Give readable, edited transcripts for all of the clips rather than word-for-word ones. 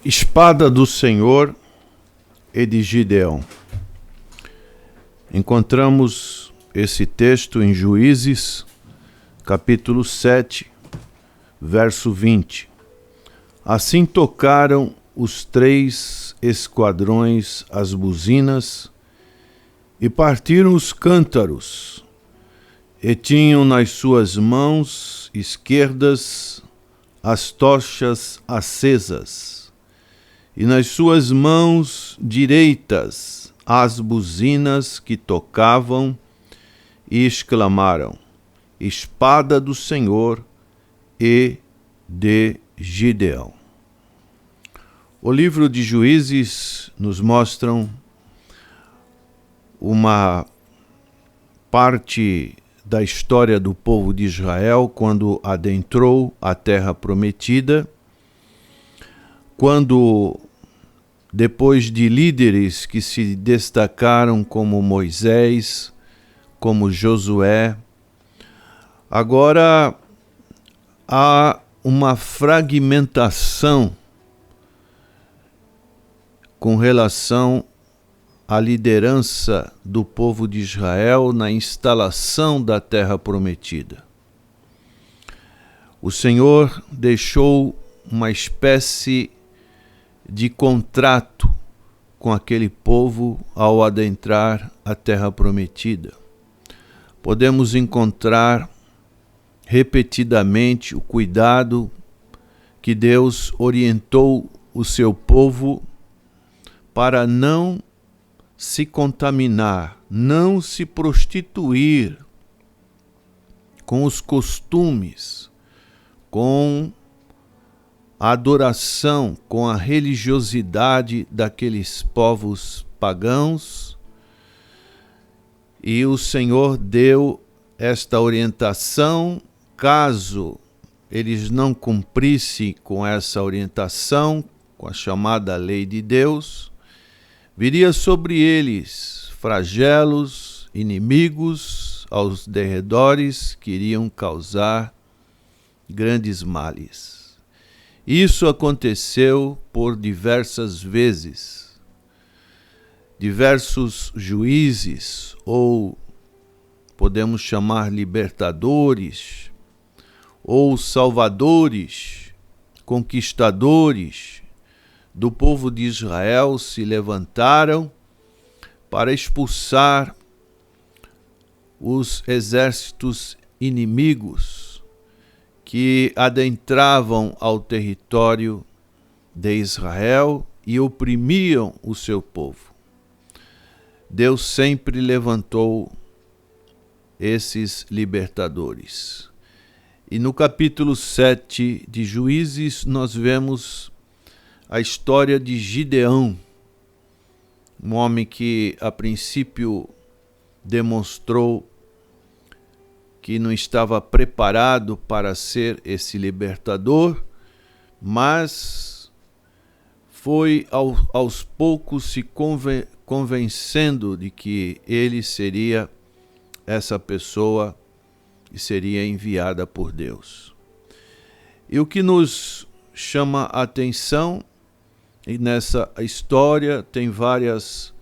Espada do Senhor e de Gideão. Encontramos esse texto em Juízes, capítulo 7, verso 20. Assim tocaram os 3 esquadrões as buzinas e partiram os cântaros, e tinham nas suas mãos esquerdas as tochas acesas, e nas suas mãos direitas as buzinas que tocavam, e exclamaram: Espada do Senhor e de Gideão. O livro de Juízes nos mostra uma parte da história do povo de Israel quando adentrou a terra prometida, quando, depois de líderes que se destacaram como Moisés, como Josué, agora há uma fragmentação com relação à liderança do povo de Israel na instalação da terra prometida. O Senhor deixou uma espécie de contrato com aquele povo ao adentrar a terra prometida. Podemos encontrar repetidamente o cuidado que Deus orientou o seu povo para não se contaminar, não se prostituir com os costumes, com a adoração, com a religiosidade daqueles povos pagãos. E o Senhor deu esta orientação: caso eles não cumprissem com essa orientação, com a chamada lei de Deus, viria sobre eles flagelos, inimigos aos derredores que iriam causar grandes males. Isso aconteceu por diversas vezes. Diversos juízes, ou podemos chamar libertadores, ou salvadores, conquistadores do povo de Israel se levantaram para expulsar os exércitos inimigos que adentravam ao território de Israel e oprimiam o seu povo. Deus sempre levantou esses libertadores. E no capítulo 7 de Juízes nós vemos a história de Gideão, um homem que a princípio demonstrou que não estava preparado para ser esse libertador, mas foi aos poucos se convencendo de que ele seria essa pessoa que seria enviada por Deus. E o que nos chama a atenção, e nessa história tem várias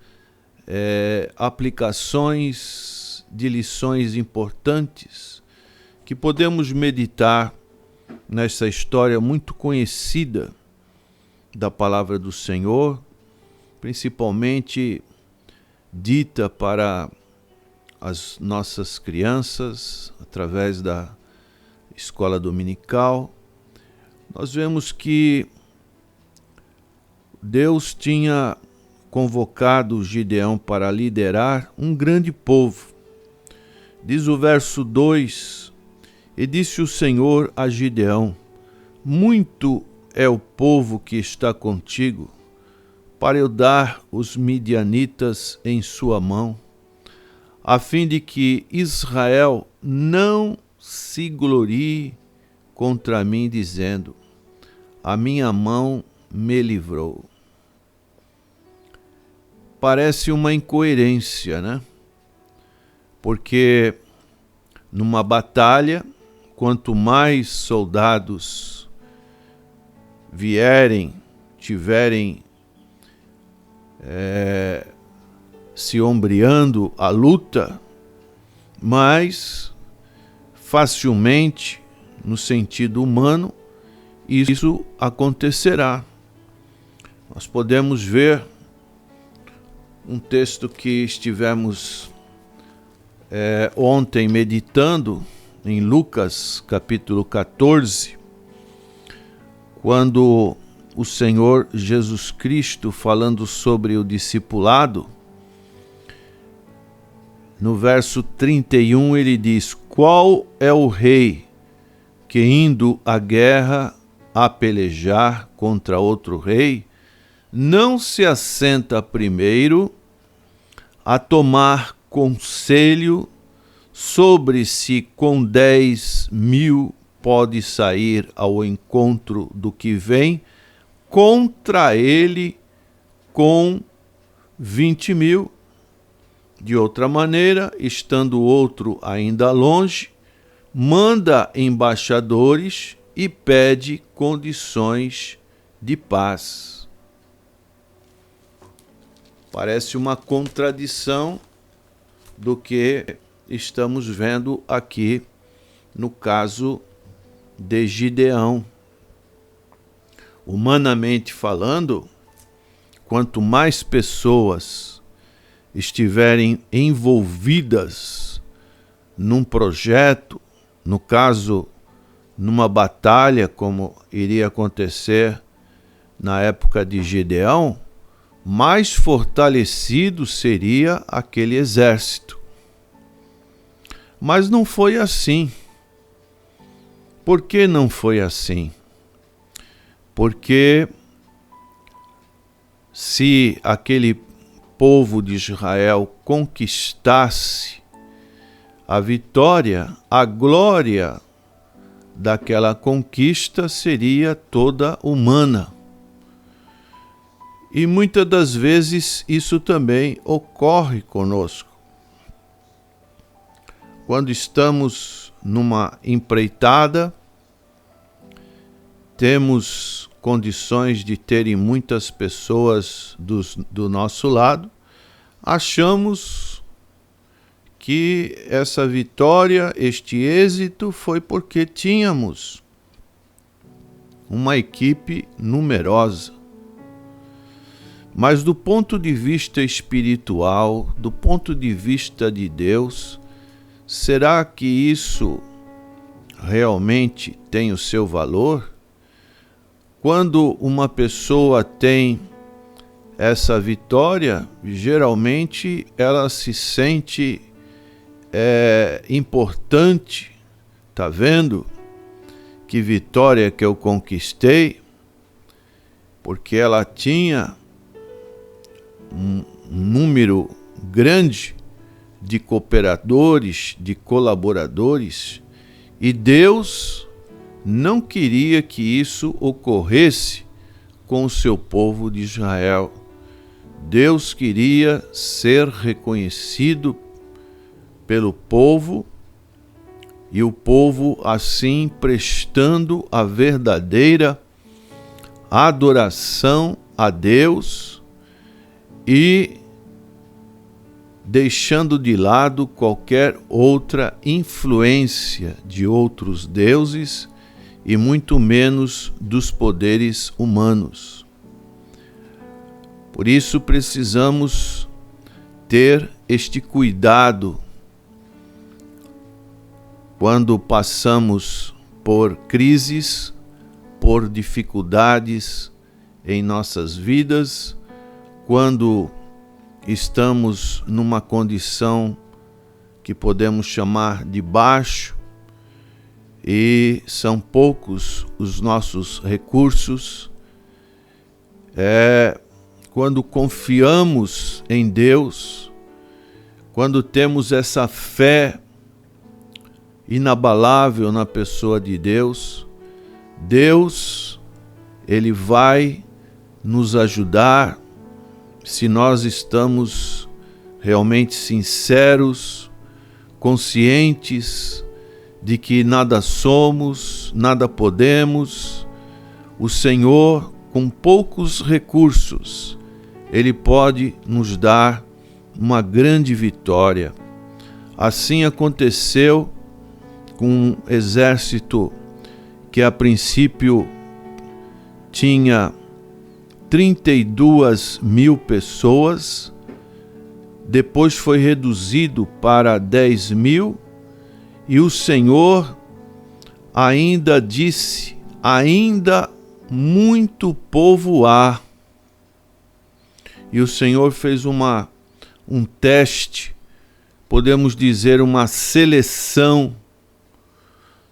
aplicações de lições importantes que podemos meditar nessa história muito conhecida da palavra do Senhor, principalmente dita para as nossas crianças através da escola dominical. Nós vemos que Deus tinha convocado Gideão para liderar um grande povo. Diz o verso 2: E disse o Senhor a Gideão: Muito é o povo que está contigo, para eu dar os midianitas em sua mão, a fim de que Israel não se glorie contra mim, dizendo: A minha mão me livrou. Parece uma incoerência, né? Porque numa batalha, quanto mais soldados vierem tiverem se ombreando a luta, mas facilmente, no sentido humano, isso acontecerá. Nós podemos ver um texto que estivemos ontem meditando em Lucas capítulo 14, quando o Senhor Jesus Cristo, falando sobre o discipulado, no verso 31 ele diz: qual é o rei que, indo à guerra a pelejar contra outro rei, não se assenta primeiro a tomar conselho sobre se com 10.000 pode sair ao encontro do que vem contra ele com 20.000? De outra maneira, estando o outro ainda longe, manda embaixadores e pede condições de paz. Parece uma contradição do que estamos vendo aqui no caso de Gideão. Humanamente falando, quanto mais pessoas estiverem envolvidas num projeto, no caso, numa batalha, como iria acontecer na época de Gideão, mais fortalecido seria aquele exército. Mas não foi assim. Por que não foi assim? Porque se aquele povo de Israel conquistasse a vitória, a glória daquela conquista seria toda humana. E muitas das vezes isso também ocorre conosco. Quando estamos numa empreitada, temos condições de terem muitas pessoas do nosso lado, achamos que essa vitória, este êxito, foi porque tínhamos uma equipe numerosa. Mas do ponto de vista espiritual, do ponto de vista de Deus, será que isso realmente tem o seu valor? Quando uma pessoa tem essa vitória, geralmente ela se sente importante. Tá vendo? Que vitória que eu conquistei, porque ela tinha um número grande de cooperadores, de colaboradores, e Deus não queria que isso ocorresse com o seu povo de Israel. Deus queria ser reconhecido pelo povo, e o povo assim prestando a verdadeira adoração a Deus e deixando de lado qualquer outra influência de outros deuses e muito menos dos poderes humanos. Por isso precisamos ter este cuidado quando passamos por crises, por dificuldades em nossas vidas, quando estamos numa condição que podemos chamar de baixo e são poucos os nossos recursos. Quando confiamos em Deus, quando temos essa fé inabalável na pessoa de Deus, Deus, Ele vai nos ajudar se nós estamos realmente sinceros, conscientes de que nada somos, nada podemos. O Senhor com poucos recursos, Ele pode nos dar uma grande vitória. Assim aconteceu com um exército que a princípio tinha 32 mil pessoas, depois foi reduzido para 10 mil, e o Senhor ainda disse: ainda muito povo há. E o Senhor fez um teste, podemos dizer uma seleção,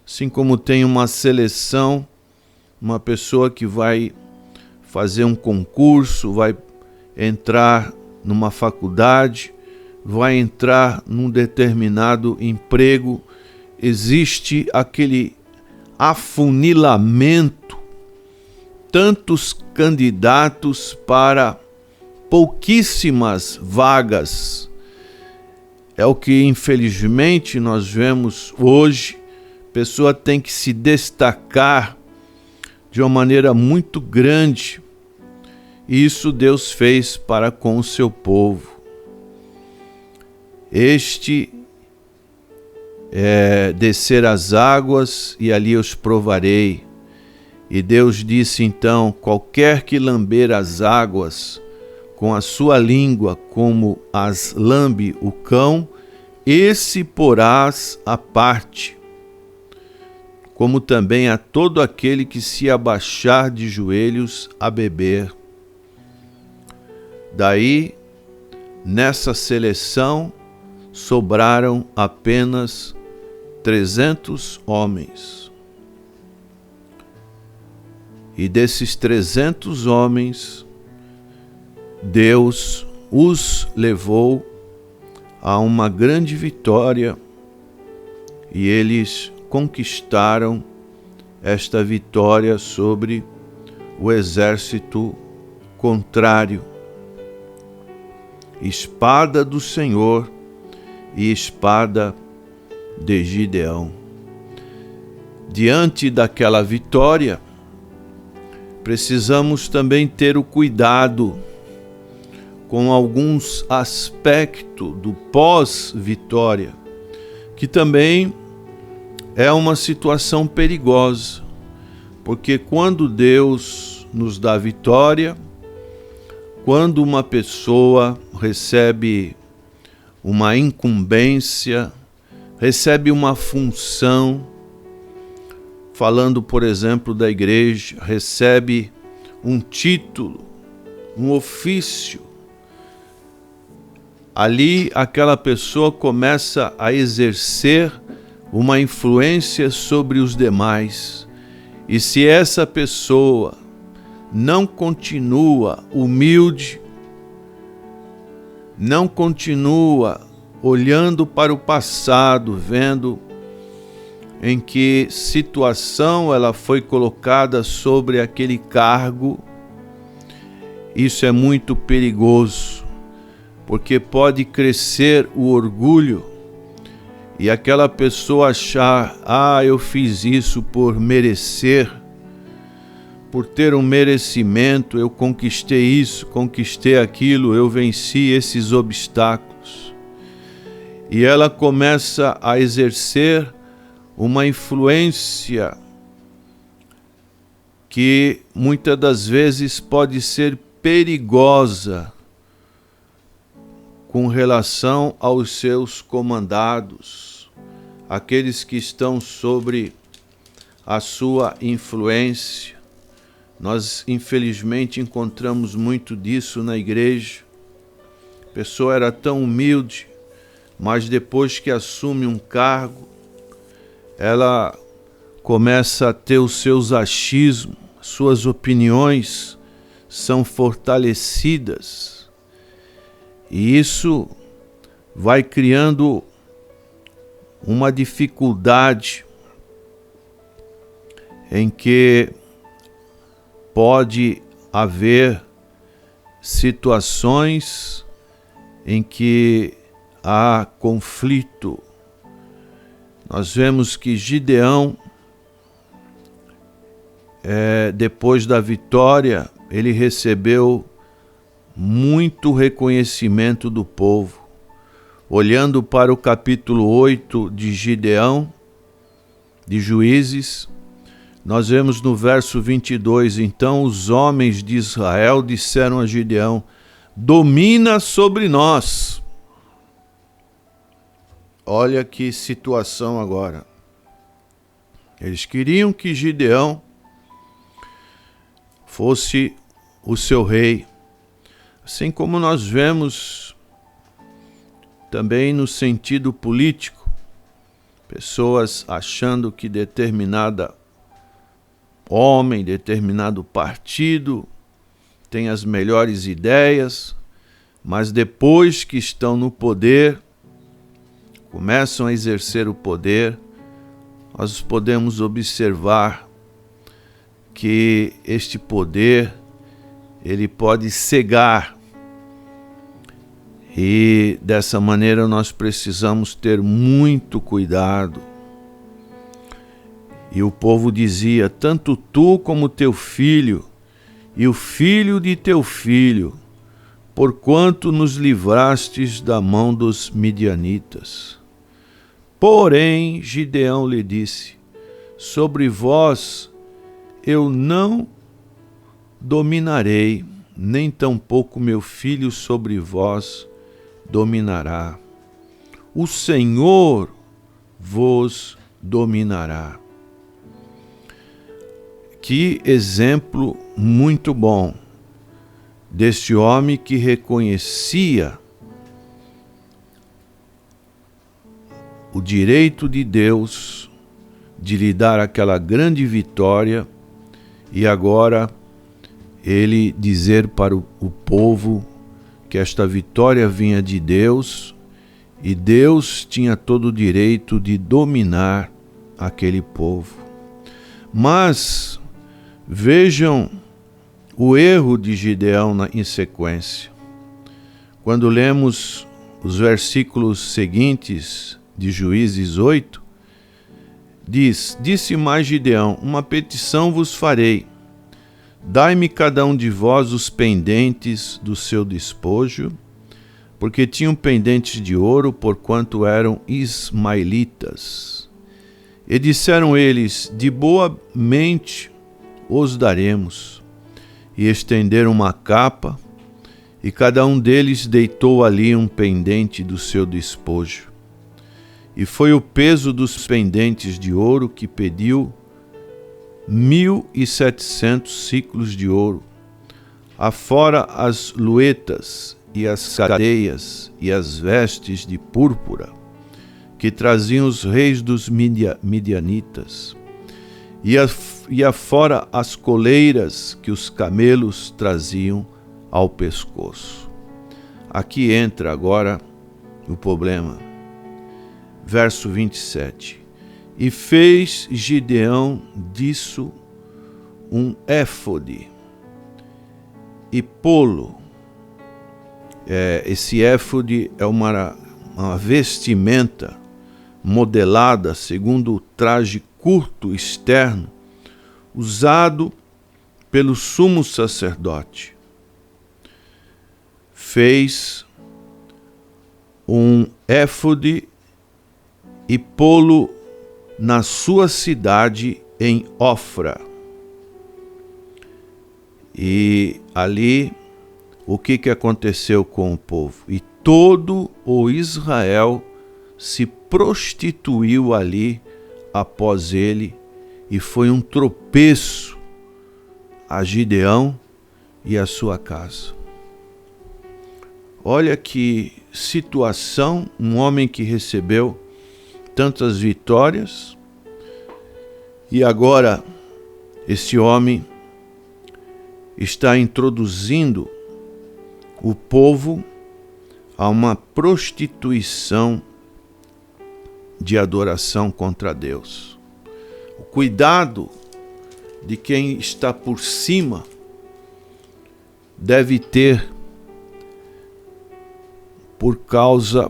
assim como tem uma seleção, uma pessoa que vai fazer um concurso, vai entrar numa faculdade, vai entrar num determinado emprego, existe aquele afunilamento, tantos candidatos para pouquíssimas vagas. É o que infelizmente nós vemos hoje. A pessoa tem que se destacar de uma maneira muito grande. E isso Deus fez para com o seu povo. Descer as águas e ali os provarei. E Deus disse então: qualquer que lamber as águas com a sua língua, como as lambe o cão, esse porás à parte, como também a todo aquele que se abaixar de joelhos a beber. Daí, nessa seleção, sobraram apenas 300 homens. E desses 300 homens, Deus os levou a uma grande vitória e eles conquistaram esta vitória sobre o exército contrário. Espada do Senhor e espada de Gideão. Diante daquela vitória, precisamos também ter o cuidado com alguns aspectos do pós-vitória, que também é uma situação perigosa, porque quando Deus nos dá vitória, quando uma pessoa recebe uma incumbência, recebe uma função, falando, por exemplo, da igreja, recebe um título, um ofício, ali aquela pessoa começa a exercer uma influência sobre os demais. E se essa pessoa não continua humilde, não continua olhando para o passado, vendo em que situação ela foi colocada sobre aquele cargo, isso é muito perigoso, porque pode crescer o orgulho e aquela pessoa achar: eu fiz isso por merecer, por ter um merecimento, eu conquistei isso, conquistei aquilo, eu venci esses obstáculos. E ela começa a exercer uma influência que muitas das vezes pode ser perigosa com relação aos seus comandados, aqueles que estão sobre a sua influência. Nós, infelizmente, encontramos muito disso na igreja. A pessoa era tão humilde, mas depois que assume um cargo, ela começa a ter os seus achismos, suas opiniões são fortalecidas. E isso vai criando uma dificuldade em que pode haver situações em que há conflito. Nós vemos que Gideão, depois da vitória, ele recebeu muito reconhecimento do povo. Olhando para o capítulo 8 de Gideão, de Juízes, nós vemos no verso 22, então os homens de Israel disseram a Gideão: domina sobre nós. Olha que situação agora. Eles queriam que Gideão fosse o seu rei, assim como nós vemos também no sentido político, pessoas achando que determinado homem, determinado partido tem as melhores ideias, mas depois que estão no poder, começam a exercer o poder, nós podemos observar que este poder, ele pode cegar. E dessa maneira nós precisamos ter muito cuidado. E o povo dizia: tanto tu como teu filho e o filho de teu filho, porquanto nos livrastes da mão dos midianitas. Porém, Gideão lhe disse: sobre vós eu não dominarei, nem tampouco meu filho sobre vós dominará. O Senhor vos dominará. Que exemplo muito bom deste homem que reconhecia o direito de Deus de lhe dar aquela grande vitória, e agora ele dizer para o povo que esta vitória vinha de Deus e Deus tinha todo o direito de dominar aquele povo. Mas vejam o erro de Gideão em sequência. Quando lemos os versículos seguintes de Juízes 8, disse mais Gideão: uma petição vos farei. Dai-me cada um de vós os pendentes do seu despojo, porque tinham pendentes de ouro, porquanto eram ismaelitas. E disseram eles: de boa mente os daremos. E estenderam uma capa, e cada um deles deitou ali um pendente do seu despojo. E foi o peso dos pendentes de ouro que pediu 1.700 ciclos de ouro, afora as luetas e as cadeias e as vestes de púrpura que traziam os reis dos midianitas, e afora as coleiras que os camelos traziam ao pescoço. Aqui entra agora o problema. Verso 27. E fez Gideão disso um éfode e pô-lo. Esse éfode é uma vestimenta modelada segundo o traje curto externo usado pelo sumo sacerdote. Fez um éfode e pô-lo na sua cidade em Ofra. E ali, o que aconteceu com o povo? E todo o Israel se prostituiu ali após ele, e foi um tropeço a Gideão e a sua casa. Olha que situação, um homem que recebeu tantas vitórias, e agora esse homem está introduzindo o povo a uma prostituição de adoração contra Deus. O cuidado de quem está por cima deve ter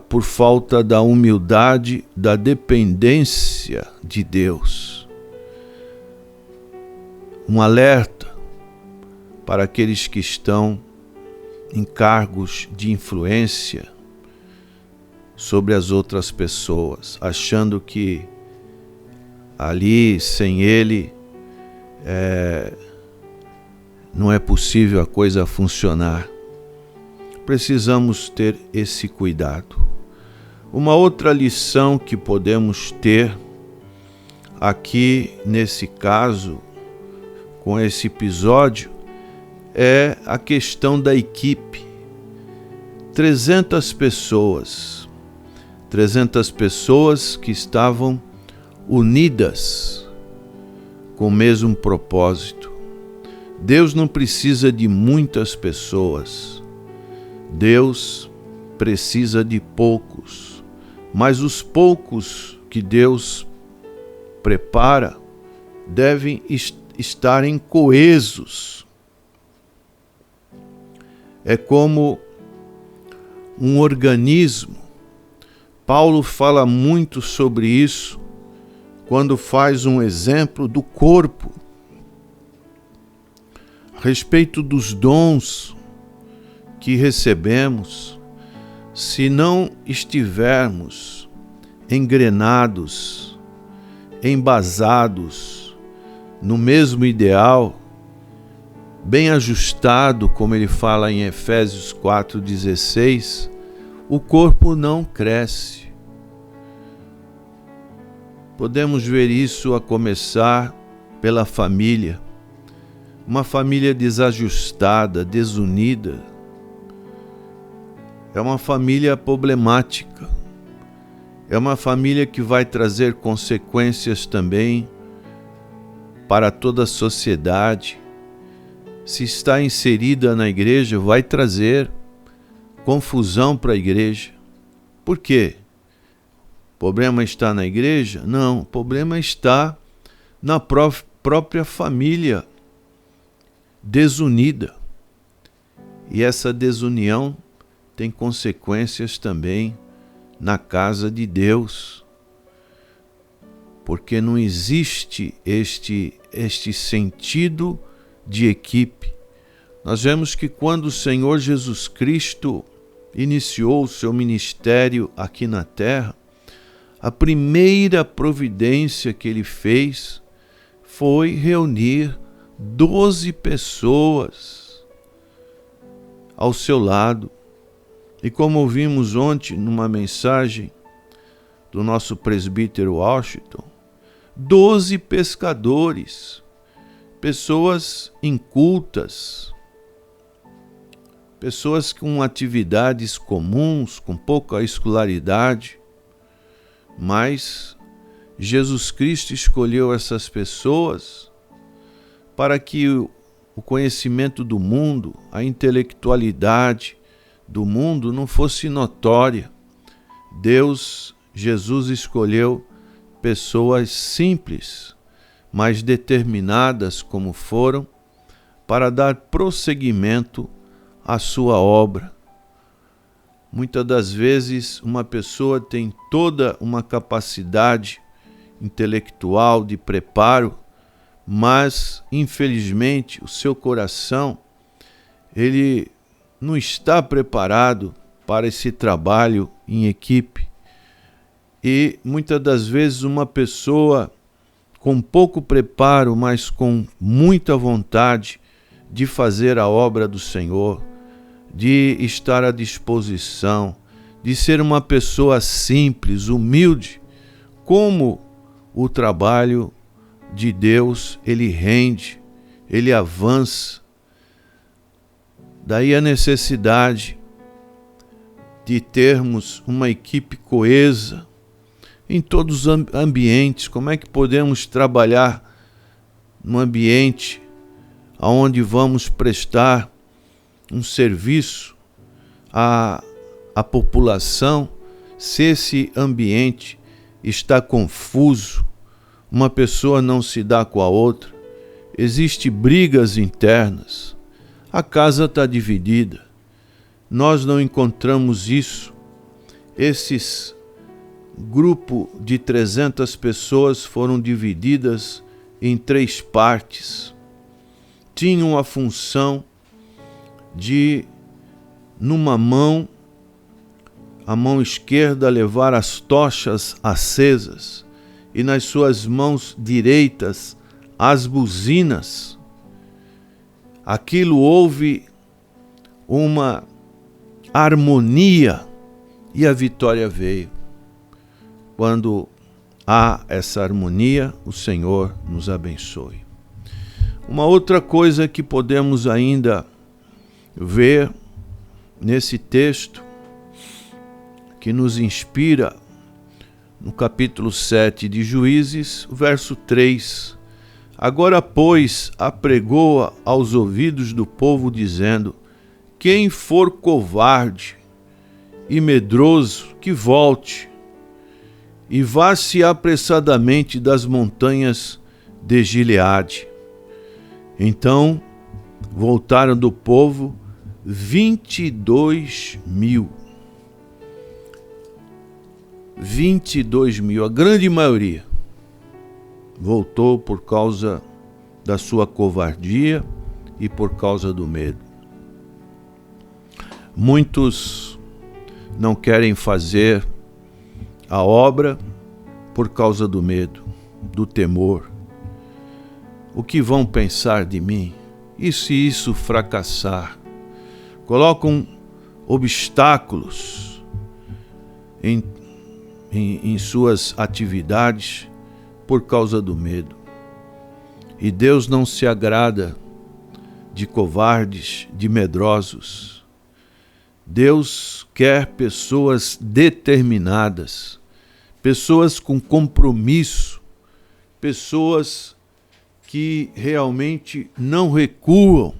por falta da humildade, da dependência de Deus. um alerta para aqueles que estão em cargos de influência sobre as outras pessoas, achando que ali, sem ele, não é possível a coisa funcionar. Precisamos ter esse cuidado. Uma outra lição que podemos ter aqui nesse caso, com esse episódio, é a questão da equipe. 300 pessoas que estavam unidas com o mesmo propósito. Deus não precisa de muitas pessoas. Deus precisa de poucos. Mas os poucos que Deus prepara devem estarem coesos. É como um organismo. Paulo fala muito sobre isso quando faz um exemplo do corpo, a respeito dos dons que recebemos. Se não estivermos engrenados, embasados no mesmo ideal, bem ajustado, como ele fala em Efésios 4,16, o corpo não cresce. Podemos ver isso a começar pela família. Uma família desajustada, desunida, é uma família problemática. É uma família que vai trazer consequências também para toda a sociedade. Se está inserida na igreja, vai trazer confusão para a igreja. Por quê? O problema está na igreja? Não, o problema está na própria família desunida. E essa desunião tem consequências também na casa de Deus, porque não existe este sentido de equipe. Nós vemos que quando o Senhor Jesus Cristo iniciou o seu ministério aqui na terra, a primeira providência que ele fez foi reunir 12 pessoas ao seu lado. E como ouvimos ontem numa mensagem do nosso presbítero Washington, 12 pescadores, pessoas incultas, pessoas com atividades comuns, com pouca escolaridade, mas Jesus Cristo escolheu essas pessoas para que o conhecimento do mundo, a intelectualidade do mundo não fosse notória. Jesus escolheu pessoas simples, mas determinadas como foram, para dar prosseguimento à sua obra. Muitas das vezes uma pessoa tem toda uma capacidade intelectual de preparo, mas infelizmente o seu coração, ele não está preparado para esse trabalho em equipe. E muitas das vezes uma pessoa com pouco preparo, mas com muita vontade de fazer a obra do Senhor, de estar à disposição, de ser uma pessoa simples, humilde, como o trabalho de Deus, ele rende, ele avança. Daí a necessidade de termos uma equipe coesa em todos os ambientes. Como é que podemos trabalhar num ambiente onde vamos prestar um serviço à população, se esse ambiente está confuso, uma pessoa não se dá com a outra, existem brigas internas, a casa está dividida. Nós não encontramos isso. Esses grupo de 300 pessoas foram divididas em 3 partes. tinham a função de, numa mão, a mão esquerda, levar as tochas acesas e nas suas mãos direitas as buzinas. Aquilo houve uma harmonia e a vitória veio. Quando há essa harmonia, o Senhor nos abençoe. Uma outra coisa que podemos ainda ver nesse texto, que nos inspira, no capítulo 7 de Juízes, verso 3. Agora, pois, apregoa aos ouvidos do povo, dizendo: quem for covarde e medroso, que volte, e vá-se apressadamente das montanhas de Gileade. Então voltaram do povo 22.000. 22.000, a grande maioria, voltou por causa da sua covardia e por causa do medo. Muitos não querem fazer a obra por causa do medo, do temor. O que vão pensar de mim? E se isso fracassar? Colocam obstáculos em suas atividades por causa do medo. E Deus não se agrada de covardes, de medrosos. Deus quer pessoas determinadas, pessoas com compromisso, pessoas que realmente não recuam,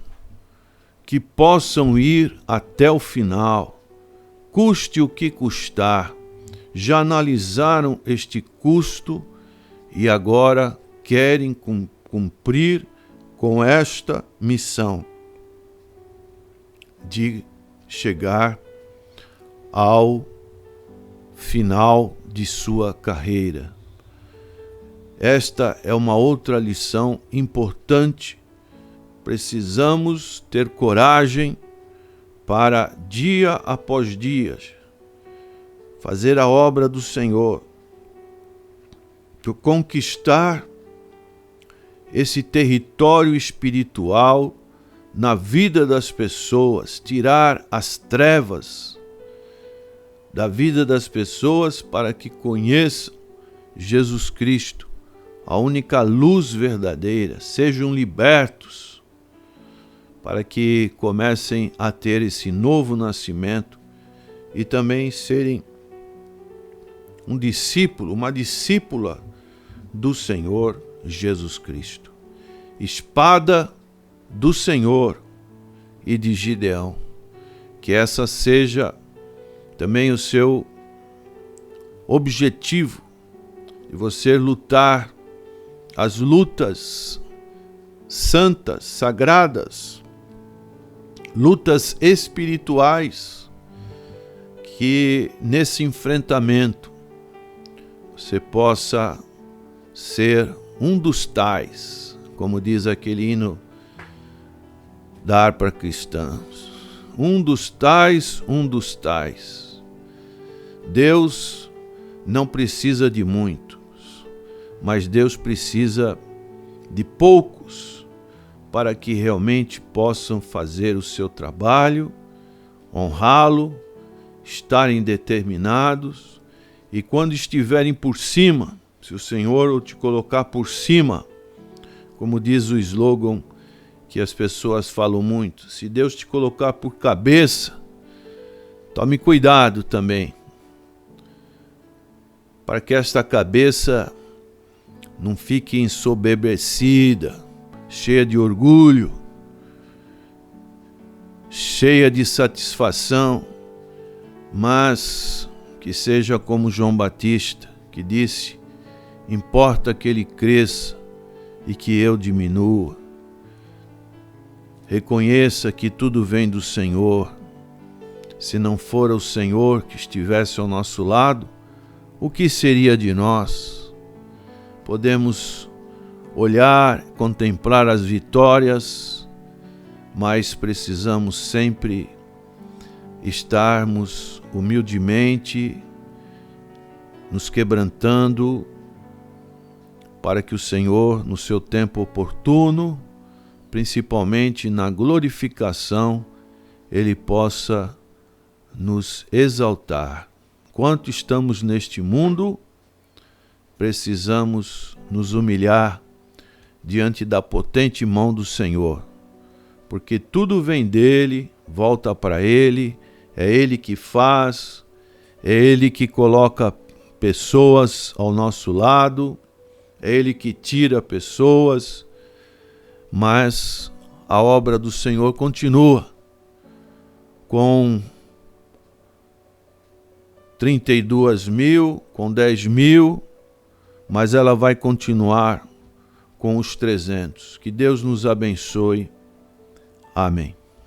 que possam ir até o final, custe o que custar. Já analisaram este custo e agora querem cumprir com esta missão de chegar ao final de sua carreira. Esta é uma outra lição importante. Precisamos ter coragem para, dia após dia, fazer a obra do Senhor, para conquistar esse território espiritual na vida das pessoas, tirar as trevas da vida das pessoas para que conheçam Jesus Cristo, a única luz verdadeira, sejam libertos para que comecem a ter esse novo nascimento e também serem um discípulo, uma discípula do Senhor Jesus Cristo. Espada do Senhor e de Gideão. Que essa seja também o seu objetivo, de você lutar as lutas santas, sagradas, lutas espirituais, que nesse enfrentamento você possa ser um dos tais, como diz aquele hino da harpa cristã. Um dos tais, um dos tais. Deus não precisa de muitos, mas Deus precisa de poucos para que realmente possam fazer o seu trabalho, honrá-lo, estarem determinados. E quando estiverem por cima, se o Senhor te colocar por cima, como diz o slogan que as pessoas falam muito, se Deus te colocar por cabeça, tome cuidado também, para que esta cabeça não fique ensoberbecida, cheia de orgulho, cheia de satisfação, mas que seja como João Batista, que disse: importa que ele cresça e que eu diminua. Reconheça que tudo vem do Senhor. Se não for o Senhor que estivesse ao nosso lado, o que seria de nós? Podemos olhar, contemplar as vitórias mas precisamos sempre estarmos humildemente nos quebrantando para que o Senhor, no seu tempo oportuno, principalmente na glorificação, Ele possa nos exaltar. Enquanto estamos neste mundo, precisamos nos humilhar diante da potente mão do Senhor, porque tudo vem dEle, volta para Ele, é Ele que faz, é Ele que coloca pessoas ao nosso lado, é Ele que tira pessoas, mas a obra do Senhor continua com 32 mil, com 10 mil, mas ela vai continuar com os 300. Que Deus nos abençoe. Amém.